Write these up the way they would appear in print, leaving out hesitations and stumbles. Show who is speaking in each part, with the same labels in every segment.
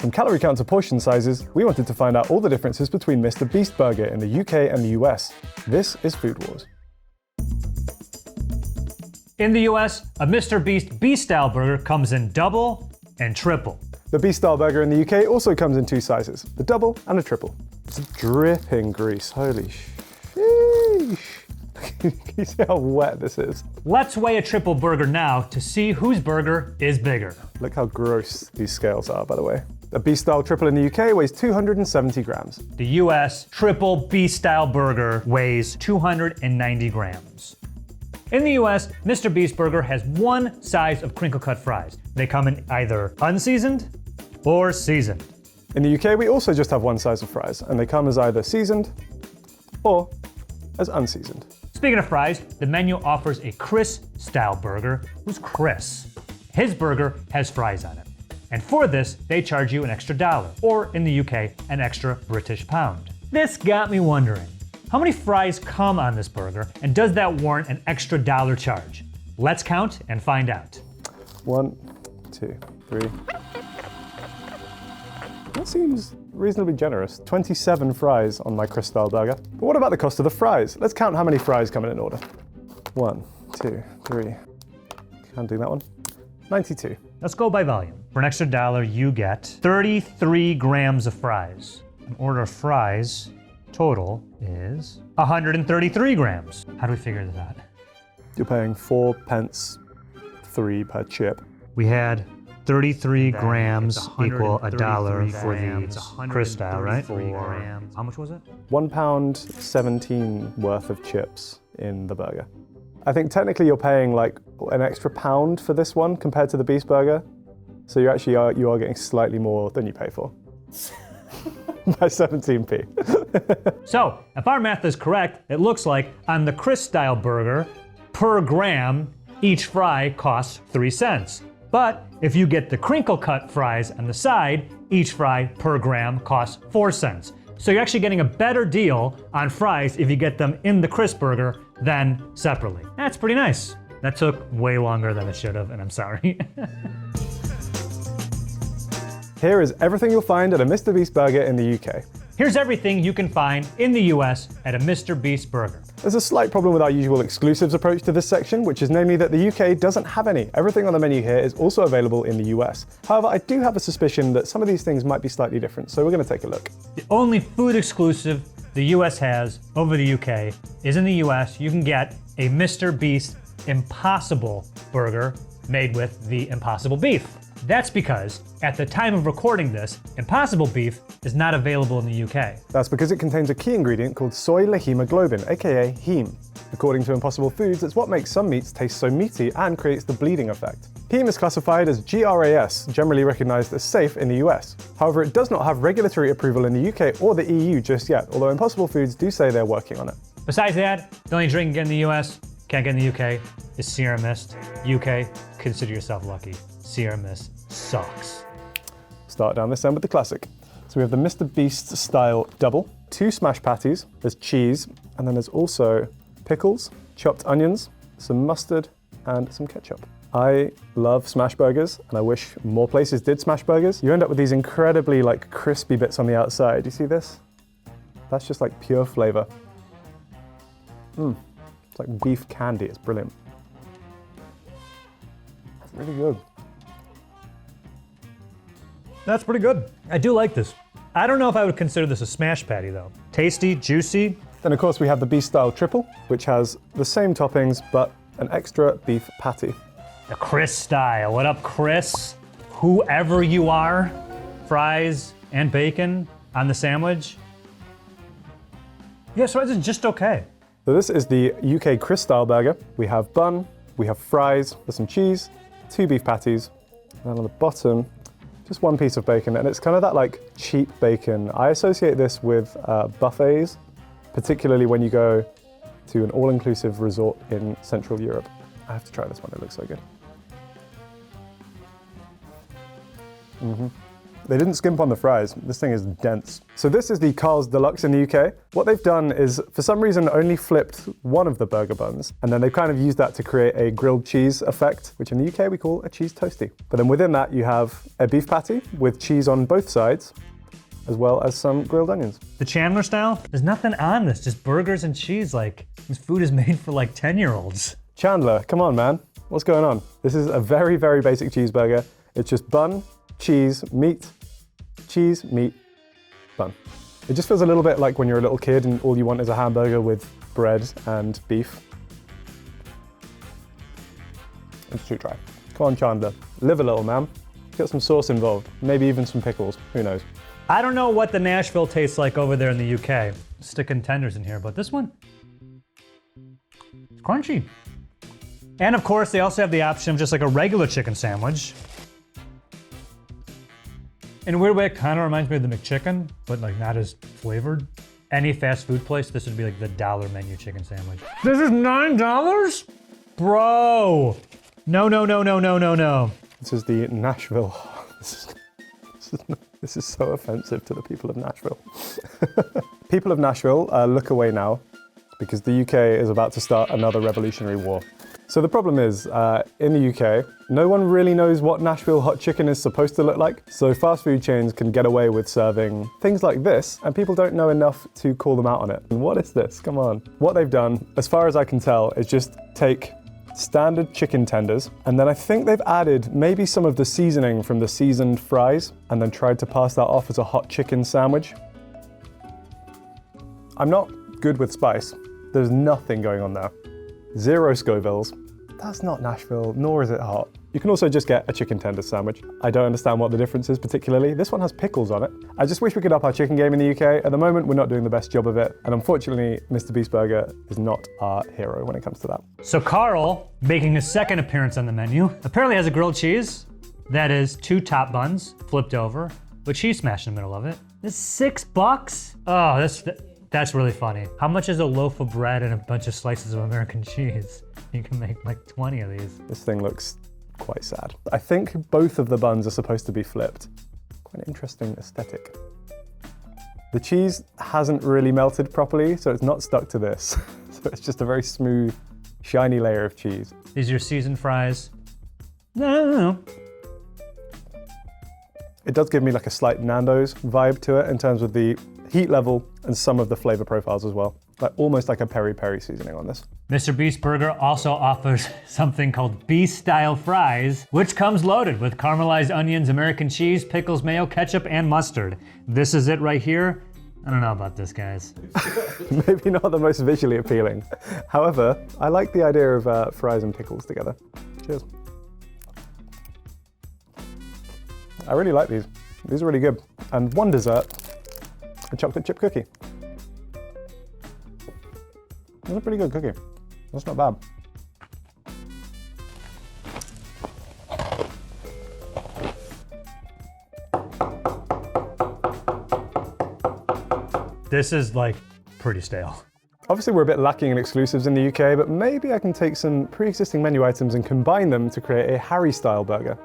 Speaker 1: From calorie count to portion sizes, we wanted to find out all the differences between MrBeast Burger in the UK and the US. This is Food Wars.
Speaker 2: In the US, a MrBeast Beast-style burger comes in double and triple.
Speaker 1: The Beast-style burger in the UK also comes in two sizes, the double and a triple. It's dripping grease, holy sheesh. Can you see how wet this is?
Speaker 2: Let's weigh a triple burger now to see whose burger is bigger.
Speaker 1: Look how gross these scales are, by the way. A Beast-style triple in the UK weighs 270 grams.
Speaker 2: The US triple Beast-style burger weighs 290 grams. In the US, MrBeast Burger has one size of crinkle-cut fries. They come in either unseasoned or seasoned.
Speaker 1: In the UK, we also just have one size of fries, and they come as either seasoned or as unseasoned.
Speaker 2: Speaking of fries, the menu offers a Chris-style burger. Who's Chris? His burger has fries on it. And for this, they charge you an extra $1, or in the UK, an extra British pound. This got me wondering, how many fries come on this burger, and does that warrant an extra $1 charge? Let's count and find out.
Speaker 1: 1, 2, 3. That seems reasonably generous. 27 fries on my Chris-style burger. But what about the cost of the fries? Let's count how many fries come in order. 1, 2, 3. Can't do that one. 92.
Speaker 2: Let's go by volume. For an extra $1, you get 33 grams of fries. An order of fries total is 133 grams. How do we figure this out?
Speaker 1: You're paying 4 pence 3 per chip.
Speaker 2: We had 33 grams equal $1 for the Chris style, right? How much was it?
Speaker 1: £1.17 worth of chips in the burger. I think technically you're paying like an extra £1 for this one compared to the Beast Burger. So you actually are getting slightly more than you pay for. By 17p.
Speaker 2: So, if our math is correct, it looks like on the Chris style burger, per gram, each fry costs 3 cents. But if you get the crinkle cut fries on the side, each fry per gram costs 4 cents. So you're actually getting a better deal on fries if you get them in the Chris burger than separately. That's pretty nice. That took way longer than it should have, and I'm sorry.
Speaker 1: Here is everything you'll find at a MrBeast Burger in the UK.
Speaker 2: Here's everything you can find in the US at a MrBeast Burger.
Speaker 1: There's a slight problem with our usual exclusives approach to this section, which is namely that the UK doesn't have any. Everything on the menu here is also available in the US. However, I do have a suspicion that some of these things might be slightly different, so we're going to take a look.
Speaker 2: The only food exclusive the US has over the UK is in the US. You can get a MrBeast Impossible Burger made with the Impossible Beef. That's because, at the time of recording this, Impossible Beef is not available in the UK.
Speaker 1: That's because it contains a key ingredient called soy lehemoglobin, aka heme. According to Impossible Foods, it's what makes some meats taste so meaty and creates the bleeding effect. Heme is classified as GRAS, generally recognized as safe in the US. However, it does not have regulatory approval in the UK or the EU just yet, although Impossible Foods do say they're working on it.
Speaker 2: Besides that, the only drink you get in the US, can't get in the UK, is Sierra Mist. UK, consider yourself lucky. Sierra Mist sucks.
Speaker 1: Start down this end with the classic. So we have the MrBeast style double, 2 smash patties, there's cheese, and then there's also pickles, chopped onions, some mustard, and some ketchup. I love smash burgers, and I wish more places did smash burgers. You end up with these incredibly like crispy bits on the outside. You see this? That's just like pure flavor. It's like beef candy, it's brilliant. It's really good.
Speaker 2: That's pretty good. I do like this. I don't know if I would consider this a smash patty though. Tasty, juicy.
Speaker 1: Then of course we have the Beast style triple, which has the same toppings, but an extra beef patty.
Speaker 2: The Chris style. What up, Chris? Whoever you are, fries and bacon on the sandwich. Yeah, so it's just okay.
Speaker 1: So this is the UK Chris style burger. We have bun, we have fries, there's some cheese, 2 beef patties, and then on the bottom, just 1 piece of bacon, and it's kind of that like cheap bacon. I associate this with buffets, particularly when you go to an all-inclusive resort in Central Europe. I have to try this one, it looks so good. They didn't skimp on the fries. This thing is dense. So this is the Carl's Deluxe in the UK. What they've done is, for some reason, only flipped one of the burger buns, and then they've kind of used that to create a grilled cheese effect, which in the UK we call a cheese toastie. But then within that, you have a beef patty with cheese on both sides, as well as some grilled onions.
Speaker 2: The Chandler style? There's nothing on this, just burgers and cheese. Like, this food is made for like 10-year-olds.
Speaker 1: Chandler, come on, man. What's going on? This is a very, very basic cheeseburger. It's just bun, cheese, meat, bun. It just feels a little bit like when you're a little kid and all you want is a hamburger with bread and beef. It's too dry. Come on, Chandler. Live a little, man. Get some sauce involved. Maybe even some pickles. Who knows?
Speaker 2: I don't know what the Nashville tastes like over there in the UK. Sticking tenders in here, but this one, it's crunchy. And of course, they also have the option of just like a regular chicken sandwich. In a weird way, it kind of reminds me of the McChicken, but like not as flavored. Any fast food place, this would be like the $1 menu chicken sandwich. This is $9? Bro! No, no, no, no, no, no, no.
Speaker 1: This is the Nashville. This is so offensive to the people of Nashville. People of Nashville, look away now, because the UK is about to start another revolutionary war. So the problem is, in the UK, no one really knows what Nashville hot chicken is supposed to look like. So fast food chains can get away with serving things like this, and people don't know enough to call them out on it. And what is this? Come on. What they've done, as far as I can tell, is just take standard chicken tenders, and then I think they've added maybe some of the seasoning from the seasoned fries, and then tried to pass that off as a hot chicken sandwich. I'm not good with spice. There's nothing going on there. 0 Scovilles. That's not Nashville, nor is it hot. You can also just get a chicken tender sandwich. I don't understand what the difference is particularly. This one has pickles on it. I just wish we could up our chicken game in the UK. At the moment, we're not doing the best job of it. And unfortunately, MrBeast Burger is not our hero when it comes to that.
Speaker 2: So Carl, making his second appearance on the menu, apparently has a grilled cheese that is 2 top buns flipped over with cheese smashed in the middle of it. This is $6? Oh, that's really funny. How much is a loaf of bread and a bunch of slices of American cheese? You can make like 20 of these.
Speaker 1: This thing looks quite sad. I think both of the buns are supposed to be flipped. Quite an interesting aesthetic. The cheese hasn't really melted properly, so it's not stuck to this. So it's just a very smooth, shiny layer of cheese.
Speaker 2: These are your seasoned fries. No.
Speaker 1: It does give me like a slight Nando's vibe to it in terms of the heat level and some of the flavor profiles as well. Like almost like a peri-peri seasoning on this.
Speaker 2: MrBeast Burger also offers something called Beast-style fries, which comes loaded with caramelized onions, American cheese, pickles, mayo, ketchup, and mustard. This is it right here. I don't know about this, guys.
Speaker 1: Maybe not the most visually appealing. However, I like the idea of fries and pickles together. Cheers. I really like these. These are really good. And one dessert, a chocolate chip cookie. That's a pretty good cookie. That's not bad.
Speaker 2: This is like pretty stale.
Speaker 1: Obviously we're a bit lacking in exclusives in the UK, but maybe I can take some pre-existing menu items and combine them to create a Harry style burger.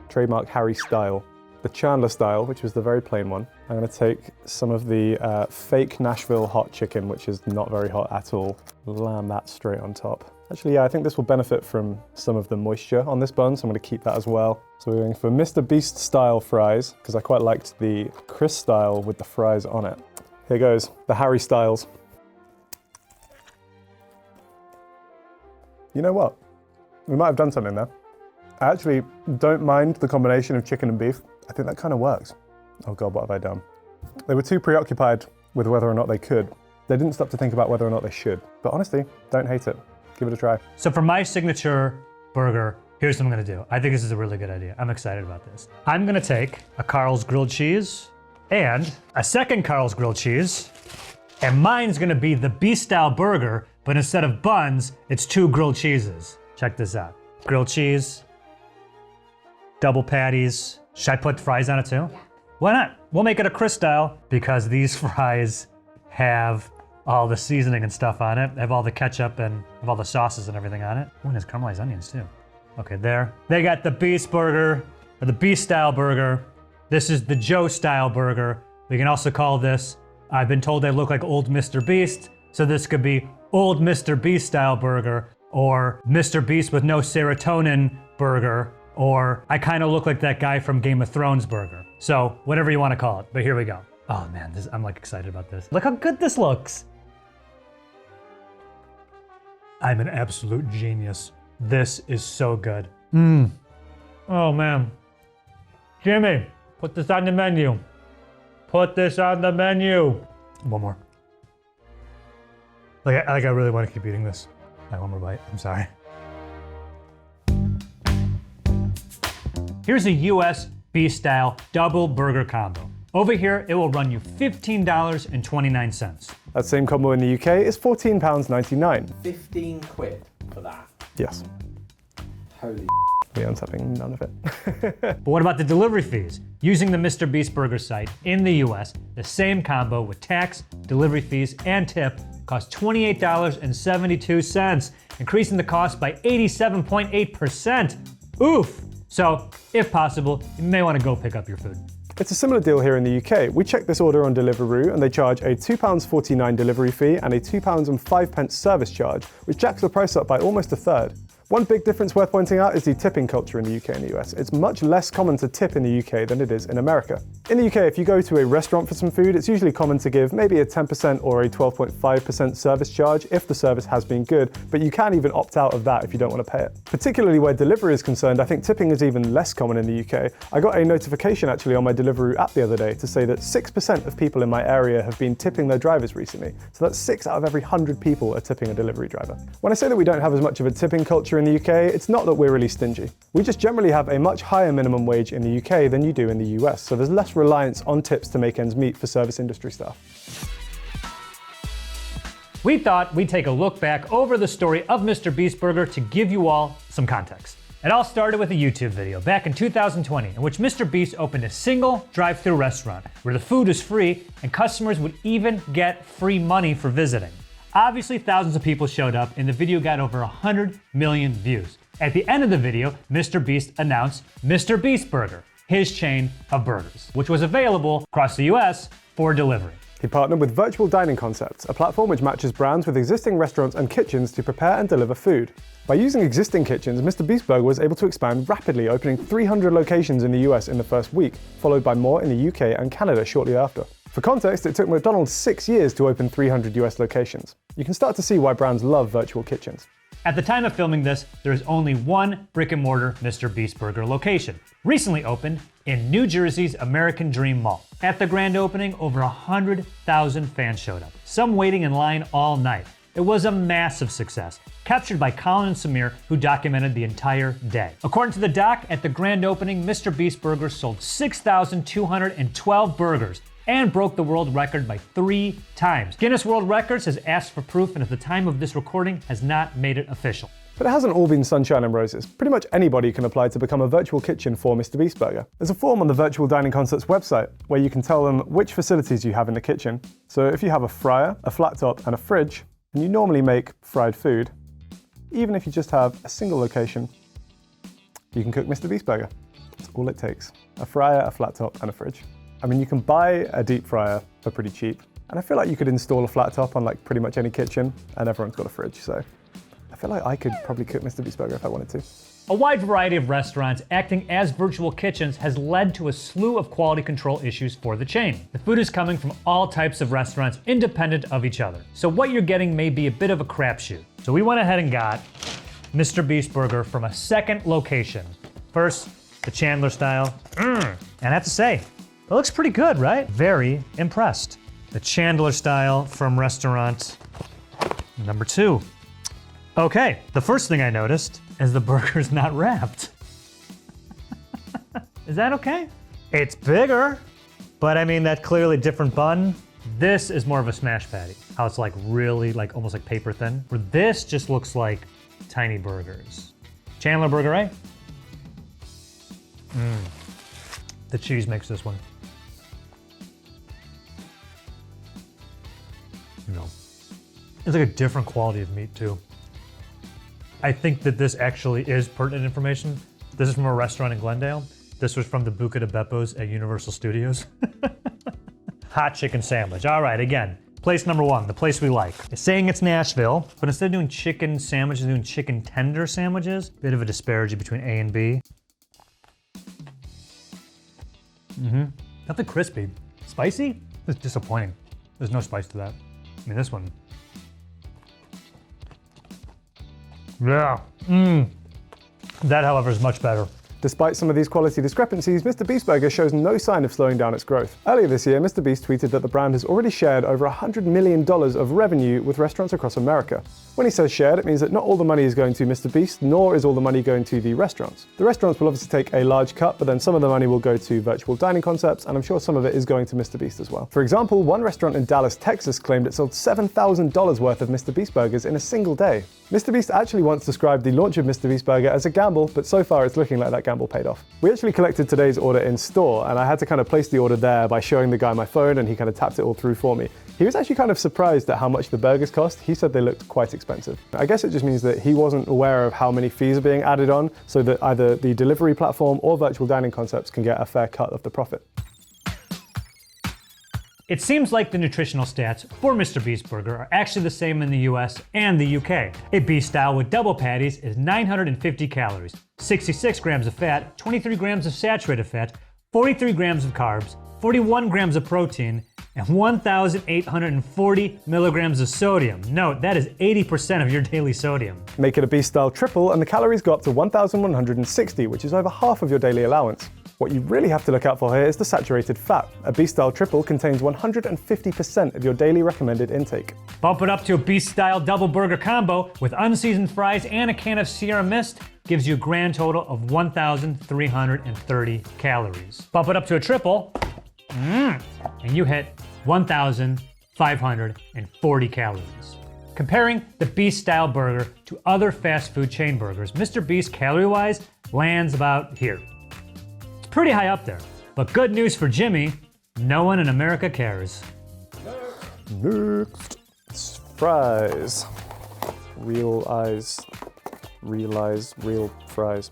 Speaker 1: Trademark Harry style. The Chandler style, which was the very plain one. I'm gonna take some of the fake Nashville hot chicken, which is not very hot at all. Lamb that straight on top. Actually, yeah, I think this will benefit from some of the moisture on this bun, so I'm gonna keep that as well. So we're going for MrBeast style fries, because I quite liked the Chris style with the fries on it. Here goes, the Harry styles. You know what? We might have done something there. I actually don't mind the combination of chicken and beef. I think that kind of works. Oh God, what have I done? They were too preoccupied with whether or not they could. They didn't stop to think about whether or not they should. But honestly, don't hate it. Give it a try.
Speaker 2: So for my signature burger, here's what I'm gonna do. I think this is a really good idea. I'm excited about this. I'm gonna take a Carl's grilled cheese and a second Carl's grilled cheese, and mine's gonna be the Beast-style burger, but instead of buns, it's 2 grilled cheeses. Check this out. Grilled cheese, double patties. Should I put fries on it too? Yeah. Why not? We'll make it a Chris style because these fries have all the seasoning and stuff on it. They have all the ketchup and have all the sauces and everything on it. Oh, and there's caramelized onions too. Okay, there. They got the Beast burger, or the Beast-style burger, This is the Joe style burger. We can also call this, I've been told I look like old Mr. Beast, so this could be old Mr. Beast style burger, or Mr. Beast with no serotonin burger, or I kind of look like that guy from Game of Thrones burger. So whatever you want to call it, but here we go. Oh man, I'm like excited about this. Look how good this looks. I'm an absolute genius. This is so good. Oh man. Jimmy, put this on the menu. Put this on the menu. One more. Like I really want to keep eating this. One more bite, I'm sorry. Here's a US Beast style double burger combo. Over here, it will run you $15.29.
Speaker 1: That same combo in the UK is £14.99.
Speaker 3: 15 quid for that.
Speaker 1: Yes.
Speaker 3: Holy
Speaker 1: Leon's having none of it.
Speaker 2: But what about the delivery fees? Using the MrBeast Burger site in the US, the same combo with tax, delivery fees, and tip costs $28.72, increasing the cost by 87.8%. Oof! So, if possible, you may want to go pick up your food.
Speaker 1: It's a similar deal here in the UK. We checked this order on Deliveroo and they charge a £2.49 delivery fee and a £2.05 service charge, which jacks the price up by almost a third. One big difference worth pointing out is the tipping culture in the UK and the US. It's much less common to tip in the UK than it is in America. In the UK, if you go to a restaurant for some food, it's usually common to give maybe a 10% or a 12.5% service charge if the service has been good, but you can even opt out of that if you don't want to pay it. Particularly where delivery is concerned, I think tipping is even less common in the UK. I got a notification actually on my Deliveroo app the other day to say that 6% of people in my area have been tipping their drivers recently. So that's 6 out of every 100 people are tipping a delivery driver. When I say that we don't have as much of a tipping culture in the UK, it's not that we're really stingy. We just generally have a much higher minimum wage in the UK than you do in the US, so there's less reliance on tips to make ends meet for service industry staff.
Speaker 2: We thought we'd take a look back over the story of MrBeast Burger to give you all some context. It all started with a YouTube video back in 2020 in which MrBeast opened a single drive-thru restaurant where the food is free and customers would even get free money for visiting. Obviously, thousands of people showed up and the video got over 100 million views. At the end of the video, MrBeast announced MrBeast Burger, his chain of burgers, which was available across the US for delivery.
Speaker 1: He partnered with Virtual Dining Concepts, a platform which matches brands with existing restaurants and kitchens to prepare and deliver food. By using existing kitchens, MrBeast Burger was able to expand rapidly, opening 300 locations in the US in the first week, followed by more in the UK and Canada shortly after. For context, it took McDonald's 6 years to open 300 US locations. You can start to see why brands love virtual kitchens.
Speaker 2: At the time of filming this, there is only one brick-and-mortar MrBeast Burger location, recently opened in New Jersey's American Dream Mall. At the grand opening, over 100,000 fans showed up, some waiting in line all night. It was a massive success, captured by Colin and Samir, who documented the entire day. According to the doc, at the grand opening, MrBeast Burger sold 6,212 burgers, and broke the world record by 3 times. Guinness World Records has asked for proof and at the time of this recording has not made it official.
Speaker 1: But it hasn't all been sunshine and roses. Pretty much anybody can apply to become a virtual kitchen for MrBeast Burger. There's a form on the Virtual Dining Concepts website where you can tell them which facilities you have in the kitchen. So if you have a fryer, a flat top and a fridge, and you normally make fried food, even if you just have a single location, you can cook MrBeast Burger. That's all it takes. A fryer, a flat top and a fridge. I mean, you can buy a deep fryer for pretty cheap, and I feel like you could install a flat top on like pretty much any kitchen, and everyone's got a fridge, so I feel like I could probably cook MrBeast Burger if I wanted to.
Speaker 2: A wide variety of restaurants acting as virtual kitchens has led to a slew of quality control issues for the chain. The food is coming from all types of restaurants independent of each other, so what you're getting may be a bit of a crapshoot. So we went ahead and got MrBeast Burger from a second location. First, the Chandler style, and I have to say, it looks pretty good, right? Very impressed. The Chandler style from restaurant number 2. Okay, the first thing I noticed is the burger's not wrapped. Is that okay? It's bigger, but I mean, that clearly different bun. This is more of a smash patty. How it's like really like almost like paper thin. Where this just looks like tiny burgers. Chandler burger, right? The cheese makes this one. No. It's like a different quality of meat too. I think that this actually is pertinent information. This is from a restaurant in Glendale. This was from the Buca de Beppos at Universal Studios. Hot chicken sandwich. All right, again, place number one, the place we like. It's saying it's Nashville, but instead of doing chicken sandwiches, doing chicken tender sandwiches. Bit of a disparity between A and B. Nothing crispy. Spicy? It's disappointing. There's no spice to that. I mean, this one. Yeah. That, however, is much better.
Speaker 1: Despite some of these quality discrepancies, MrBeast Burger shows no sign of slowing down its growth. Earlier this year, MrBeast tweeted that the brand has already shared over $100 million of revenue with restaurants across America. When he says shared, it means that not all the money is going to MrBeast, nor is all the money going to the restaurants. The restaurants will obviously take a large cut, but then some of the money will go to virtual dining concepts, and I'm sure some of it is going to MrBeast as well. For example, one restaurant in Dallas, Texas claimed it sold $7,000 worth of MrBeast burgers in a single day. MrBeast actually once described the launch of MrBeast Burger as a gamble, but so far it's looking like that gamble paid off. We actually collected today's order in store, and I had to kind of place the order there by showing the guy my phone, and he kind of tapped it all through for me. He was actually kind of surprised at how much the burgers cost. He said they looked quite expensive. I guess it just means that he wasn't aware of how many fees are being added on, so that either the delivery platform or virtual dining concepts can get a fair cut of the profit.
Speaker 2: It seems like the nutritional stats for MrBeast Burger are actually the same in the US and the UK. A beast style with double patties is 950 calories, 66 grams of fat, 23 grams of saturated fat, 43 grams of carbs, 41 grams of protein, and 1,840 milligrams of sodium. Note, that is 80% of your daily sodium.
Speaker 1: Make it a beast style triple and the calories go up to 1,160, which is over half of your daily allowance. What you really have to look out for here is the saturated fat. A beast style triple contains 150% of your daily recommended intake.
Speaker 2: Bump it up to a beast style double burger combo with unseasoned fries and a can of Sierra Mist, gives you a grand total of 1,330 calories. Bump it up to a triple, and you hit 1,540 calories. Comparing the Beast Style burger to other fast food chain burgers, MrBeast calorie-wise lands about here. It's pretty high up there, but good news for Jimmy, no one in America cares.
Speaker 1: Next, it's fries. Real eyes, real fries.